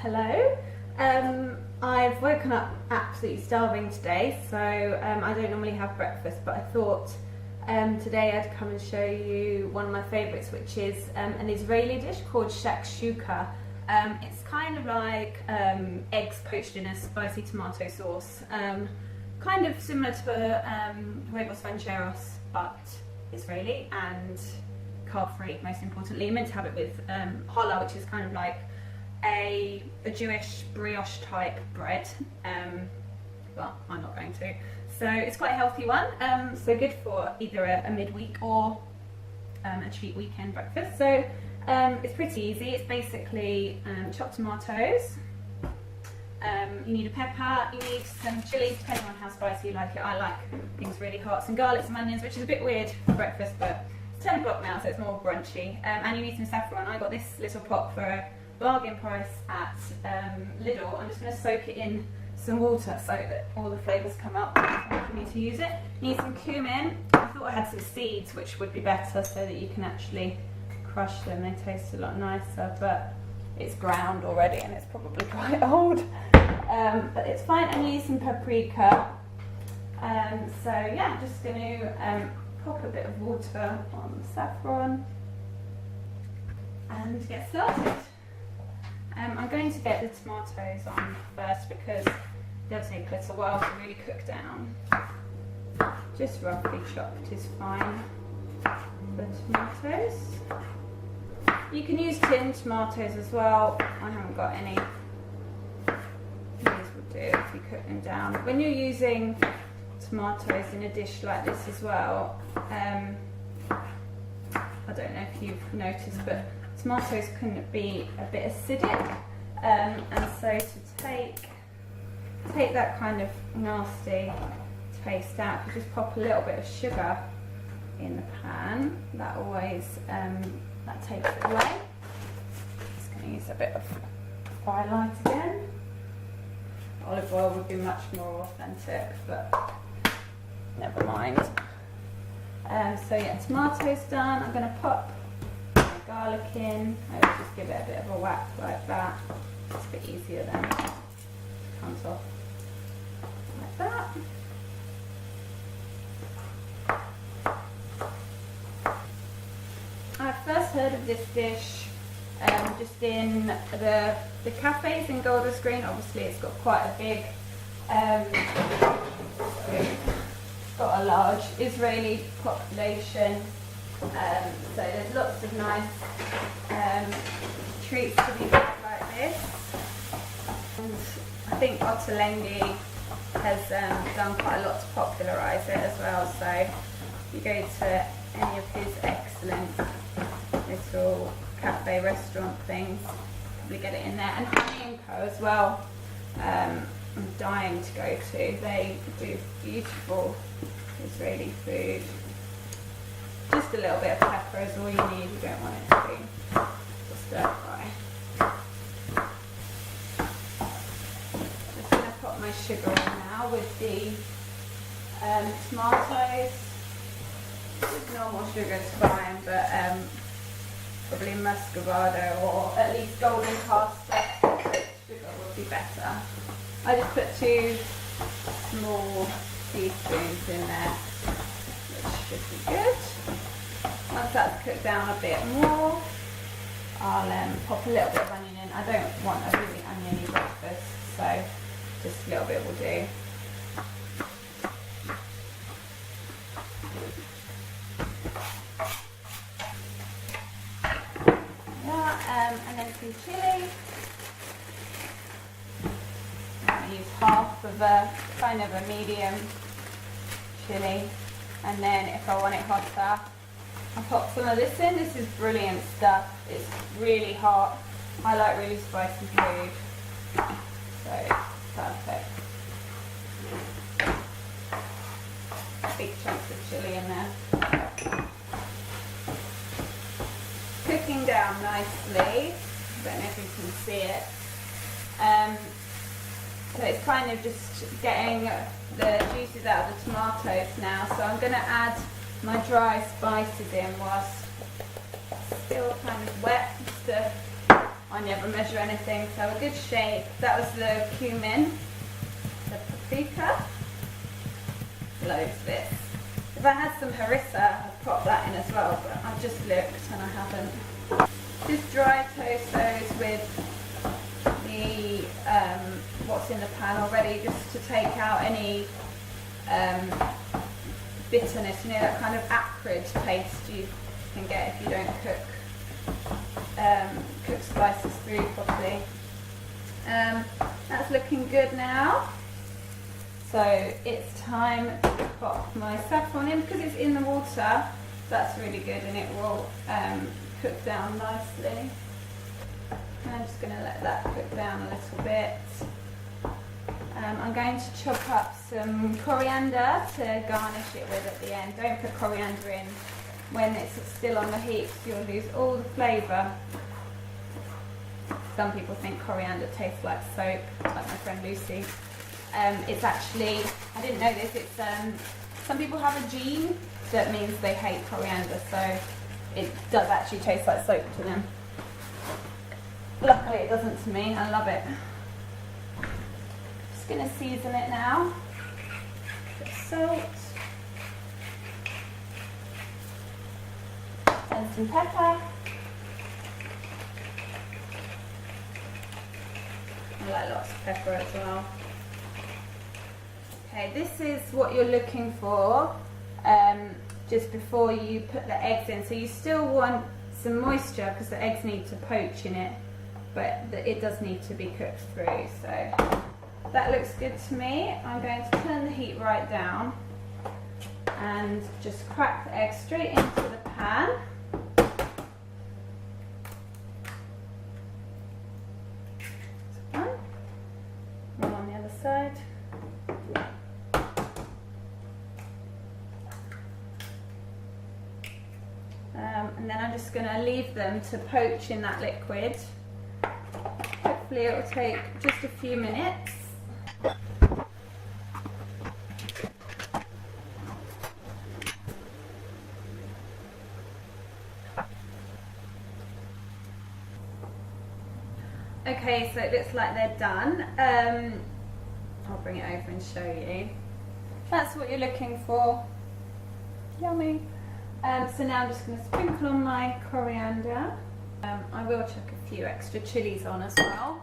Hello. I've woken up absolutely starving today, so I don't normally have breakfast, but I thought today I'd come and show you one of my favourites, which is an Israeli dish called Shakshuka. It's kind of like eggs poached in a spicy tomato sauce, kind of similar to huevos rancheros, but Israeli and carb-free, most importantly. You're meant to have it with challah, which is kind of like a Jewish brioche type bread, but I'm not going to. So it's quite a healthy one, so good for either a midweek or a cheap weekend breakfast. So it's pretty easy. It's basically chopped tomatoes, you need a pepper, you need some chilies, depending on how spicy you like it. I like things really hot, some garlic, some onions, which is a bit weird for breakfast, but it's 10 o'clock now, so it's more brunchy. And you need some saffron. I got this little pot for a bargain price at Lidl. I'm just going to soak it in some water so that all the flavours come out for me to use it. You need some cumin. I thought I had some seeds, which would be better so that you can actually crush them. They taste a lot nicer, but it's ground already and it's probably quite old. But it's fine. And you need some paprika. So yeah, I'm just going to pop a bit of water on the saffron and get started. I'm going to get the tomatoes on first because they'll take a little while to really cook down. Just roughly chopped is fine for tomatoes. You can use tinned tomatoes as well. I haven't got any. These will do if you cook them down. When you're using tomatoes in a dish like this as well, I don't know if you've noticed, but tomatoes can be a bit acidic, and so to take that kind of nasty taste out, you just pop a little bit of sugar in the pan. That always that takes it away. Just going to use a bit of firelight again. Olive oil would be much more authentic, but never mind. So yeah, tomatoes done. I'm going to pop garlic in. I would just give it a bit of a whack like that. It's a bit easier then. It comes off like that. I first heard of this dish just in the cafes in Golders Green. Obviously it's got quite a big, got a large Israeli population. So there's lots of nice treats to be made like this, and I think Ottolenghi has done quite a lot to popularise it as well. So if you go to any of his excellent little cafe restaurant things, probably get it in there. And Honey & Co as well, I'm dying to go to. They do beautiful Israeli food. Just a little bit of pepper is all you need. You don't want it to be stir fry. Just going to put my sugar in now with the tomatoes. Just normal sugar is fine, but probably muscovado or at least golden caster sugar would be better. I just put 2 small teaspoons in there, which should be good. Once that's cooked down a bit more, I'll pop a little bit of onion in. I don't want a really oniony breakfast, so just a little bit will do. Yeah, and then some chili. I use half of a kind of a medium chili, and then if I want it hotter, I'll pop some of this in. This is brilliant stuff. It's really hot. I like really spicy food, so it's perfect. Big chunks of chili in there. Cooking down nicely. I don't know if you can see it. So it's kind of just getting the juices out of the tomatoes now. So I'm going to add my dry spices in whilst still kind of wet, just to I never measure anything, so a good shake. That was the cumin, the paprika, loads of this. If I had some harissa, I'd pop that in as well, but I've just looked and I haven't. Just dry toast those with the what's in the pan already, just to take out any bitterness, you know, that kind of acrid taste you can get if you don't cook spices through properly. That's looking good now. So it's time to pop my saffron in, because it's in the water. That's really good, and it will cook down nicely. And I'm just going to let that cook down a little bit. I'm going to chop up some coriander to garnish it with at the end. Don't put coriander in when it's still on the heat, because you'll lose all the flavour. Some people think coriander tastes like soap, like my friend Lucy. It's actually, I didn't know this, it's some people have a gene that means they hate coriander, so it does actually taste like soap to them. Luckily it doesn't to me, I love it. Just going to season it now. Bit of salt. And some pepper. I like lots of pepper as well. Okay, this is what you're looking for just before you put the eggs in. So you still want some moisture because the eggs need to poach in it, but it does need to be cooked through. So that looks good to me. I'm going to turn the heat right down and just crack the egg straight into the pan. One on the other side. And then I'm just going to leave them to poach in that liquid. Hopefully it will take just a few minutes. Okay, so it looks like they're done. I'll bring it over and show you. That's what you're looking for. Yummy. So now I'm just going to sprinkle on my coriander. I will chuck a few extra chilies on as well.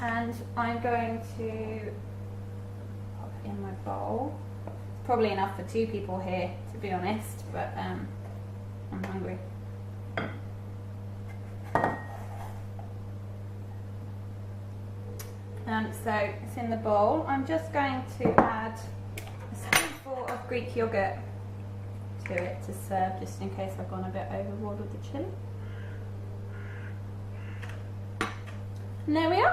And I'm going to pop it in my bowl. It's probably enough for 2 people here, to be honest, but I'm hungry. So it's in the bowl. I'm just going to add a spoonful of Greek yogurt to it to serve, just in case I've gone a bit overboard with the chili. And there we are.